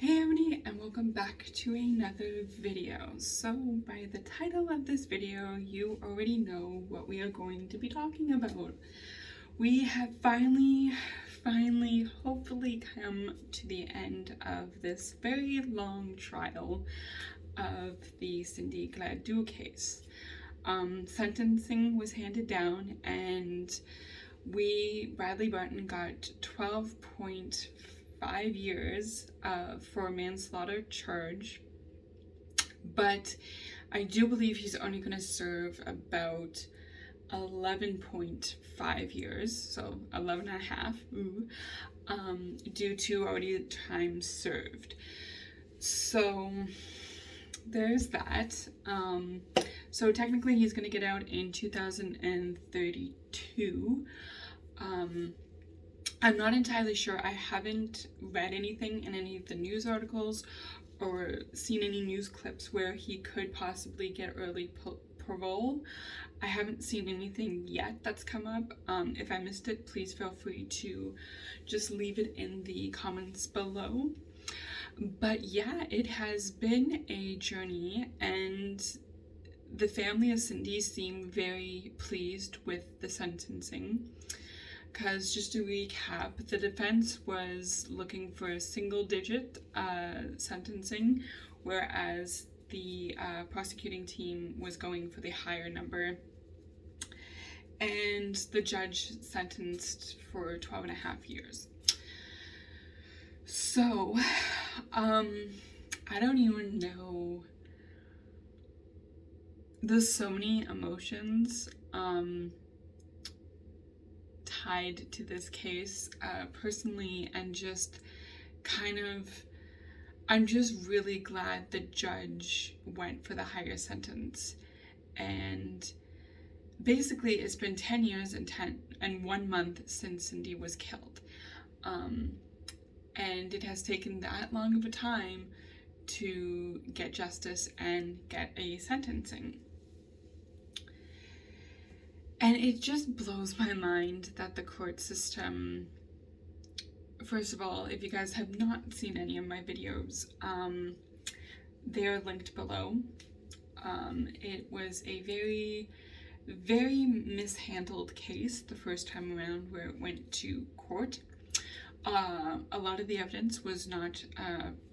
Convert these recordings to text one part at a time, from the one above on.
Hey everybody, and welcome back to another video. So by the title of this video, you already know what we are going to be talking about. We have finally, hopefully come to the end of this very long trial of the Cindy Gladue case. Sentencing was handed down, and Bradley Barton got 12.5 years for a manslaughter charge, but I do believe he's only going to serve about 11.5 years, so 11 and a half, due to already time served. So there's that. So technically he's going to get out in 2032. I'm not entirely sure. I haven't read anything in any of the news articles or seen any news clips where he could possibly get early parole. I haven't seen anything yet that's come up. If I missed it, please feel free to just leave it in the comments below. But yeah, it has been a journey, and the family of Cindy seem very pleased with the sentencing. Because just to recap, the defense was looking for a single-digit sentencing, whereas the prosecuting team was going for the higher number. And the judge sentenced for 12 and a half years. So, I don't even know. There's so many emotions tied to this case, personally, and just I'm just really glad the judge went for the higher sentence. And basically it's been 10 years and 1 month since Cindy was killed, and it has taken that long of a time to get justice and get a sentencing. And it just blows my mind that the court system, first of all, if you guys have not seen any of my videos, they are linked below. It was a very, very mishandled case the first time around where it went to court. A lot of the evidence was not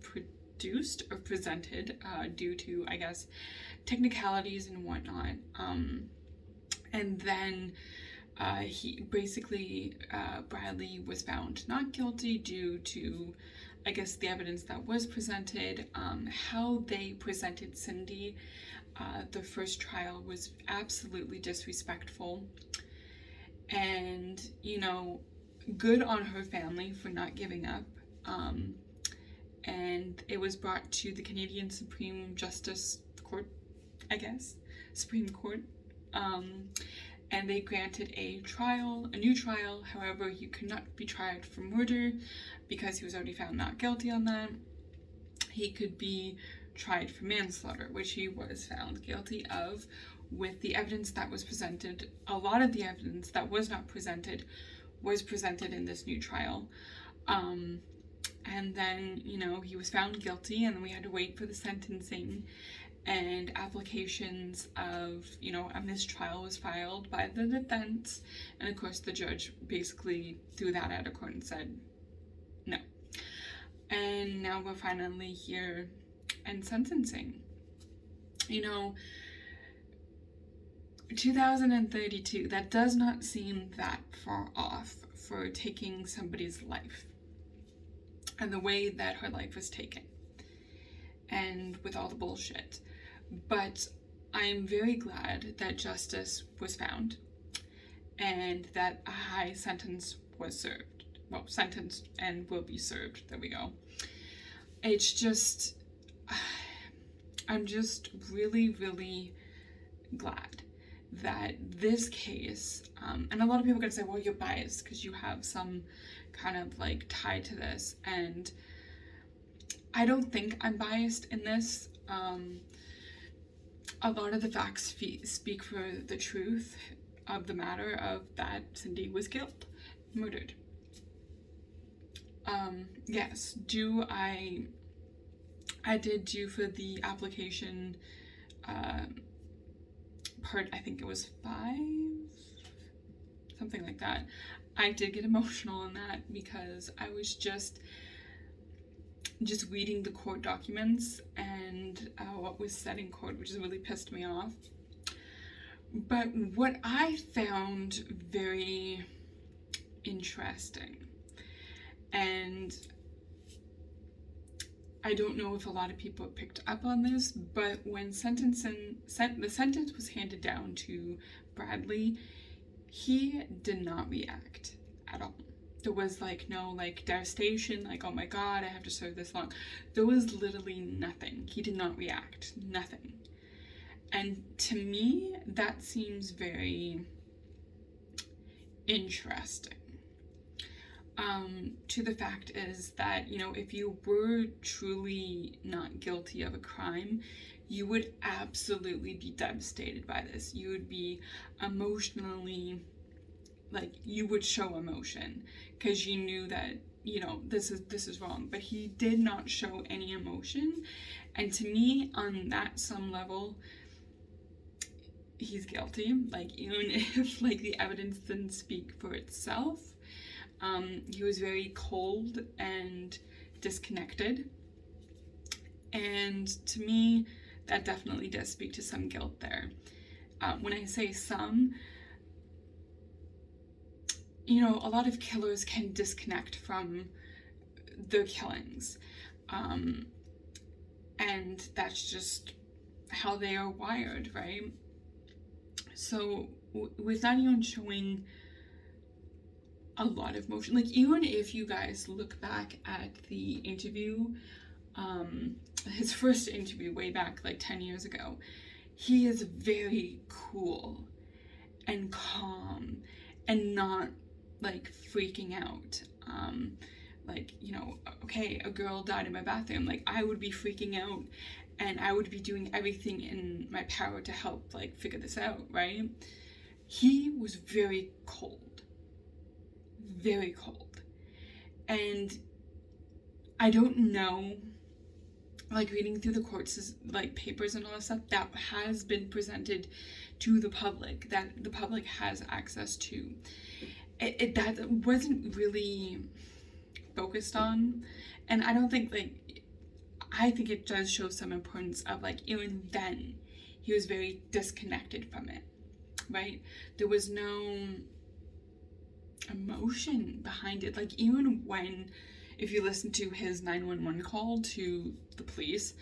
produced or presented due to, I guess, technicalities and whatnot. And then Bradley was found not guilty due to, I guess, the evidence that was presented. How they presented Cindy, the first trial, was absolutely disrespectful. And, you know, good on her family for not giving up. And it was brought to the Canadian Supreme Justice Court, I guess, Supreme Court. And they granted a new trial. However, he could not be tried for murder because he was already found not guilty on that. He could be tried for manslaughter, which he was found guilty of with the evidence that was presented. A lot of the evidence that was not presented was presented in this new trial. And then, you know, he was found guilty, and then we had to wait for the sentencing. And applications of, you know, a mistrial was filed by the defense. And of course the judge basically threw that out of court and said no. And now we're finally here and sentencing. You know, 2032, that does not seem that far off for taking somebody's life. And the way that her life was taken. And with all the bullshit. But I'm very glad that justice was found and that a high sentence was served. Well, sentenced and will be served. There we go. It's just, I'm just really, really glad that this case, and a lot of people are going to say, well, you're biased because you have some kind of like tie to this. And I don't think I'm biased in this. A lot of the facts speak for the truth of the matter of that Cindy was killed, murdered. Yes, do I I did do for the application part, I think it was 5, something like that. I did get emotional on that because I was just reading the court documents and what was said in court, which really pissed me off. But what I found very interesting, and I don't know if a lot of people picked up on this, but when the sentence was handed down to Bradley, he did not react at all. There was no devastation, oh my god, I have to serve this long. There was literally nothing. He did not react. Nothing. And to me, that seems very interesting. To the fact is that, if you were truly not guilty of a crime, you would absolutely be devastated by this. You would be emotionally, you would show emotion because you knew that, this is wrong. But he did not show any emotion. And to me, on that some level, he's guilty. Even if the evidence didn't speak for itself, he was very cold and disconnected, and to me that definitely does speak to some guilt there. When I say some, a lot of killers can disconnect from their killings, and that's just how they are wired, right? So with not even showing a lot of emotion, even if you guys look back at the interview, his first interview way back 10 years ago, he is very cool and calm and not freaking out. Okay, a girl died in my bathroom, I would be freaking out and I would be doing everything in my power to help figure this out, right? He was very cold. Very cold. And I don't know, reading through the court's papers and all that stuff that has been presented to the public, that the public has access to, that wasn't really focused on. And I don't think I think it does show some importance of even then he was very disconnected from it, right? There was no emotion behind it. Even when, if you listen to his 911 call to the police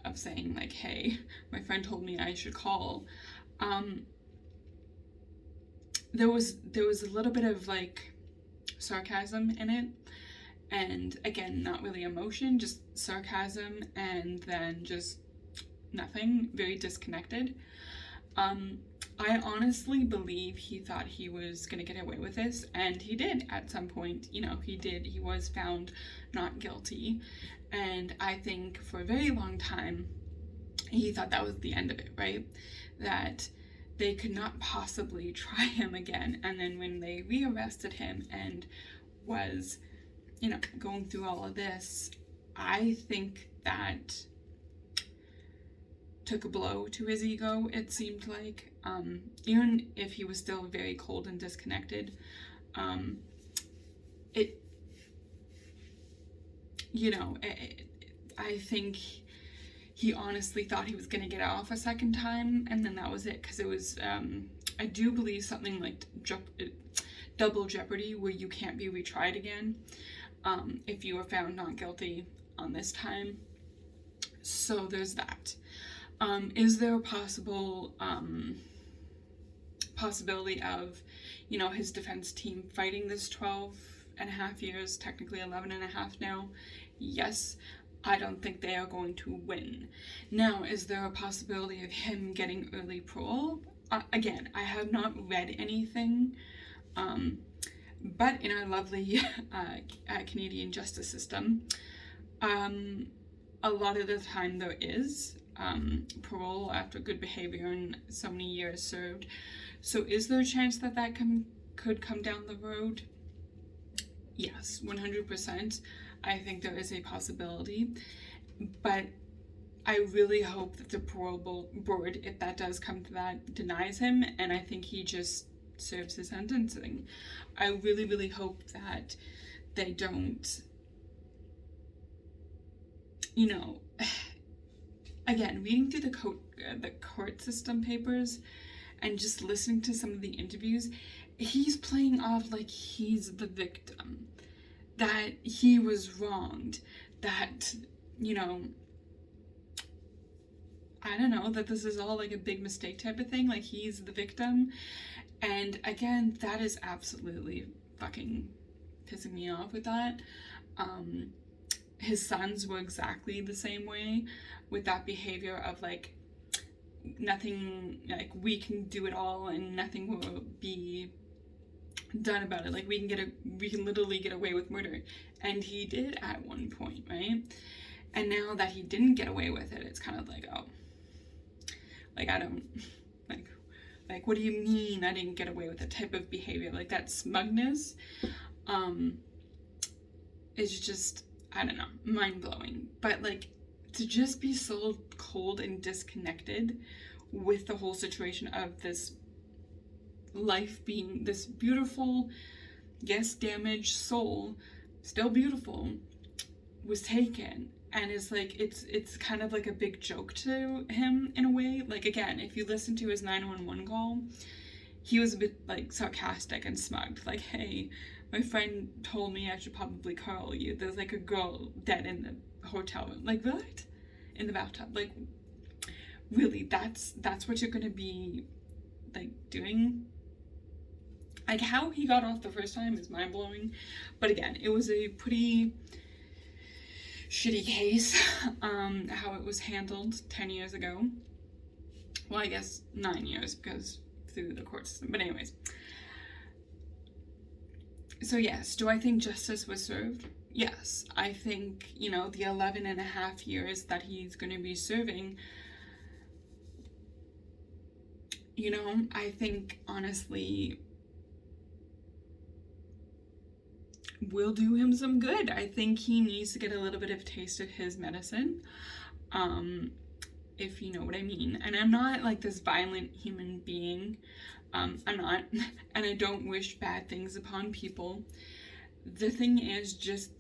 of saying hey, my friend told me I should call, there was a little bit of sarcasm in it, and again, not really emotion, just sarcasm, and then just nothing, very disconnected. I honestly believe he thought he was going to get away with this, and he did at some point. He was found not guilty, and I think for a very long time he thought that was the end of it, right? That they could not possibly try him again. And then when they rearrested him and was, going through all of this, I think that took a blow to his ego, it seemed like. Even if he was still very cold and disconnected, I think he honestly thought he was going to get off a second time, and then that was it, because it was, I do believe something like double jeopardy, where you can't be retried again if you are found not guilty on this time. So there's that. Is there a possibility of, his defense team fighting this 12 and a half years, technically 11 and a half now? Yes. I don't think they are going to win. Now, is there a possibility of him getting early parole? Again, I have not read anything, but in our lovely Canadian justice system, a lot of the time there is parole after good behavior and so many years served. So is there a chance that could come down the road? Yes, 100%. I think there is a possibility. But I really hope that the parole board, if that does come to that, denies him, and I think he just serves his sentencing. I really, really hope that they don't, you know, again, reading through the court system papers and just listening to some of the interviews, he's playing off like he's the victim, that he was wronged, that, you know, I don't know, that this is all like a big mistake type of thing, like he's the victim. And again, that is absolutely fucking pissing me off with that. His sons were exactly the same way, with that behavior of like, nothing, like we can do it all and nothing will be done about it, like we can literally get away with murder. And he did at one point, right? And now that he didn't get away with it, it's kind of like, oh, like I don't, like what do you mean I didn't get away with it type of behavior, like that smugness is just, I don't know, mind-blowing. But like, to just be so cold and disconnected with the whole situation of this life being this beautiful, yes, damaged soul, still beautiful, was taken. And it's like, it's kind of like a big joke to him in a way. Like, again, if you listen to his 911 call, he was a bit like sarcastic and smug, like, hey, my friend told me I should probably call you, there's like a girl dead in the hotel room. Like, what? In the bathtub? Like, really, that's what you're gonna be like doing? Like, how he got off the first time is mind-blowing. But again, it was a pretty shitty case, how it was handled 10 years ago. Well, I guess 9 years, because through the court system. But anyways. So yes, do I think justice was served? Yes. I think, you know, the 11 and a half years that he's going to be serving, you know, I think, honestly, will do him some good. I think he needs to get a little bit of a taste of his medicine, if you know what I mean. And I'm not like this violent human being. I'm not, and I don't wish bad things upon people. The thing is just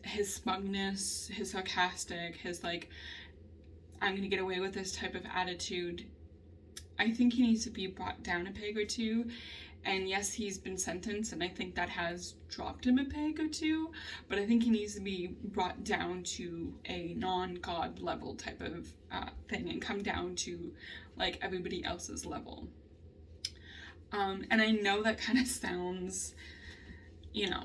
his smugness, his sarcastic, his like, I'm gonna get away with this type of attitude. I think he needs to be brought down a peg or two. And yes, he's been sentenced, and I think that has dropped him a peg or two, but I think he needs to be brought down to a non-God level type of thing and come down to like everybody else's level. And I know that kind of sounds, you know,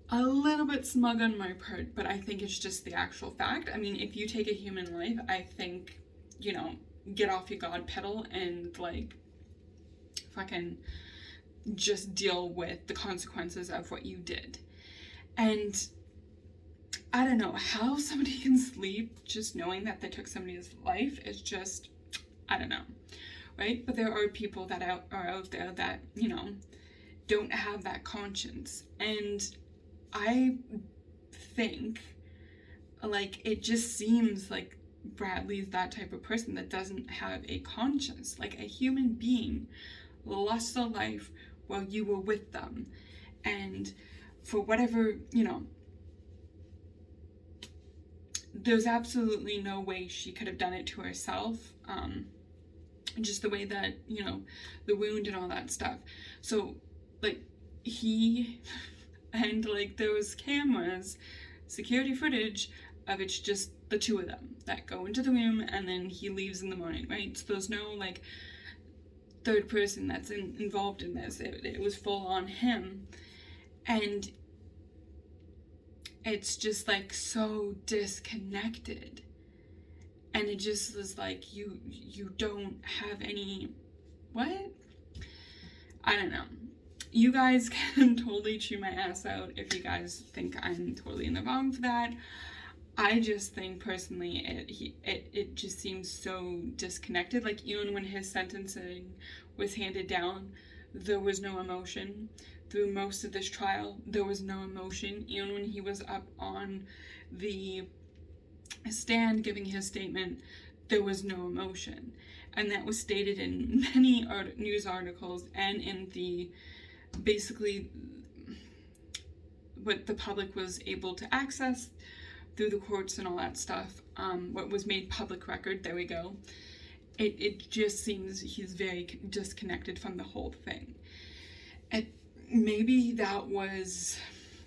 a little bit smug on my part, but I think it's just the actual fact. I mean, if you take a human life, I think, you know, get off your God pedal and like fucking just deal with the consequences of what you did. And I don't know how somebody can sleep just knowing that they took somebody's life is just, I don't know, right? But there are people that are out there that, you know, don't have that conscience. And I think, like, it just seems like Bradley's that type of person that doesn't have a conscience. Like, a human being lost their life while you were with them, and for whatever, you know, there's absolutely no way she could have done it to herself, just the way that, you know, the wound and all that stuff. So like, he and like there was cameras, security footage of it's just the two of them that go into the room, and then he leaves in the morning, right? So there's no like third person that's involved in this. It was full on him. And it's just like so disconnected. And it just was like, you don't have any, what? I don't know. You guys can totally chew my ass out if you guys think I'm totally in the wrong for that. I just think personally it just seems so disconnected. Like, even when his sentencing was handed down, there was no emotion. Through most of this trial, there was no emotion. Even when he was up on the stand giving his statement, there was no emotion. And that was stated in many news articles and in the, basically, what the public was able to access through the courts and all that stuff, what was made public record, there we go. It just seems he's very disconnected from the whole thing. And maybe that was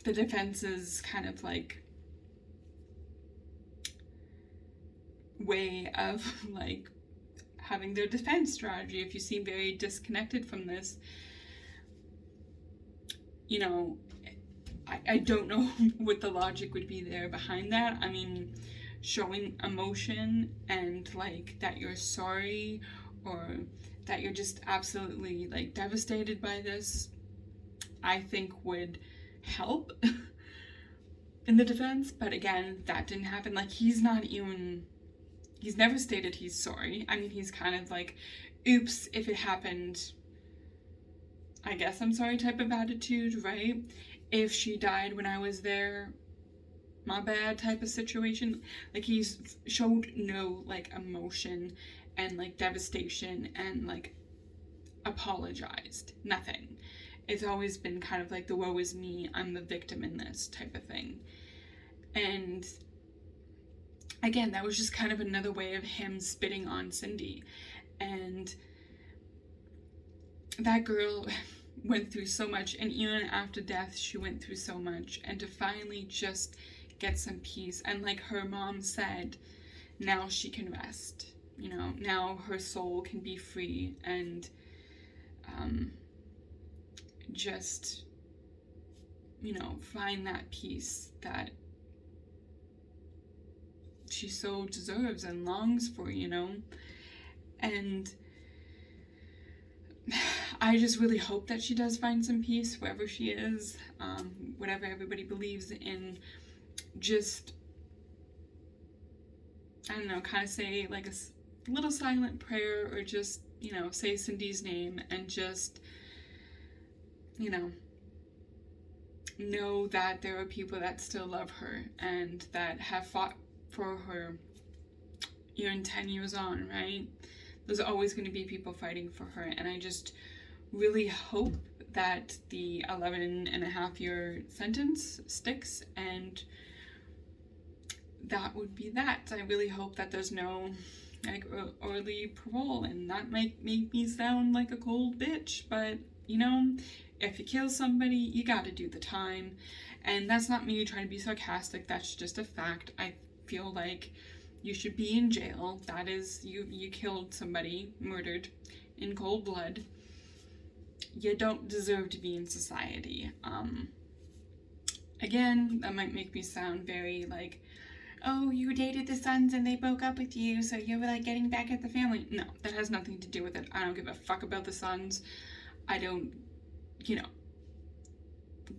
the defense's kind of like way of like having their defense strategy. If you seem very disconnected from this, you know, I don't know what the logic would be there behind that. I mean, showing emotion and like that you're sorry or that you're just absolutely like devastated by this, I think would help in the defense. But again, that didn't happen. Like, he's never stated he's sorry. I mean, he's kind of like, oops, if it happened, I guess I'm sorry type of attitude, right? If she died when I was there, my bad type of situation. Like, he's showed no like emotion and like devastation and like apologized. Nothing. It's always been kind of like the woe is me, I'm the victim in this type of thing. And again, that was just kind of another way of him spitting on Cindy. And that girl went through so much, and even after death she went through so much, and to finally just get some peace, and like her mom said, now she can rest, you know, now her soul can be free and just, you know, find that peace that she so deserves and longs for, you know. And I just really hope that she does find some peace wherever she is, whatever everybody believes in. Just, I don't know, kind of say like a little silent prayer, or just, you know, say Cindy's name and just, you know that there are people that still love her and that have fought for her even 10 years on, right? There's always going to be people fighting for her, and I just really hope that the 11.5-year sentence sticks, and that would be that. I really hope that there's no like early parole, and that might make me sound like a cold bitch, but you know, if you kill somebody, you gotta do the time. And that's not me trying to be sarcastic, that's just a fact. I feel like you should be in jail. That is, you killed somebody, murdered in cold blood. You don't deserve to be in society. Again, that might make me sound very like, oh, you dated the Sons and they broke up with you, so you were like getting back at the family. No, that has nothing to do with it. I don't give a fuck about the Sons. I don't, you know,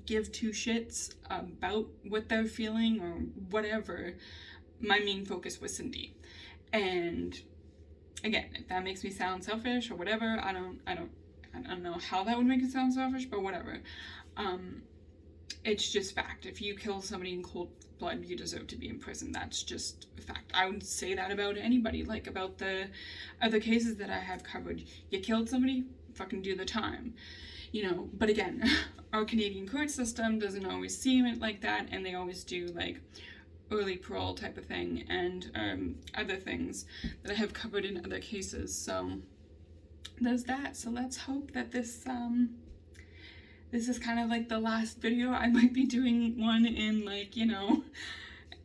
give two shits about what they're feeling or whatever. My main focus was Cindy. And again, if that makes me sound selfish or whatever, I don't know how that would make it sound selfish, but whatever. It's just fact. If you kill somebody in cold blood, you deserve to be in prison. That's just a fact. I would say that about anybody, like about the other cases that I have covered. You killed somebody, fucking do the time. You know, but again, our Canadian court system doesn't always see it like that, and they always do like early parole type of thing and other things that I have covered in other cases. So there's that. So let's hope that this is kind of like the last video. I might be doing one in like, you know,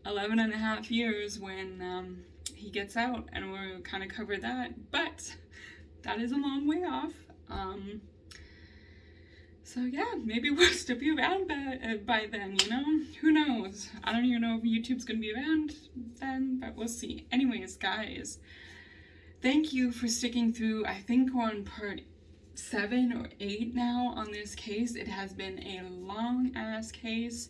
11.5 years when he gets out, and we'll kind of cover that, but that is a long way off. So yeah, maybe we'll still be around by then, you know? Who knows? I don't even know if YouTube's gonna be around then, but we'll see. Anyways, guys, thank you for sticking through. I think we're on part 7 or 8 now on this case. It has been a long-ass case,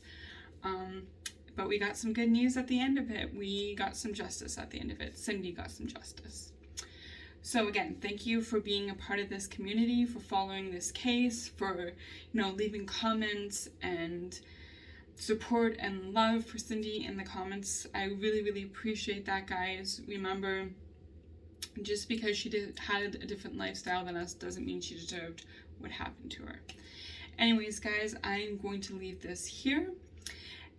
but we got some good news at the end of it. We got some justice at the end of it. Cindy got some justice. So again, thank you for being a part of this community, for following this case, for, you know, leaving comments and support and love for Cindy in the comments. I really, really appreciate that, guys. Remember, just because she had a different lifestyle than us doesn't mean she deserved what happened to her. Anyways, guys, I'm going to leave this here,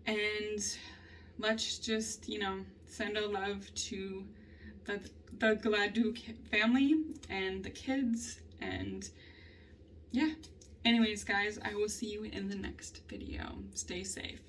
and let's just, send our love to the Gladue family and the kids, and yeah. Anyways, guys, I will see you in the next video. Stay safe.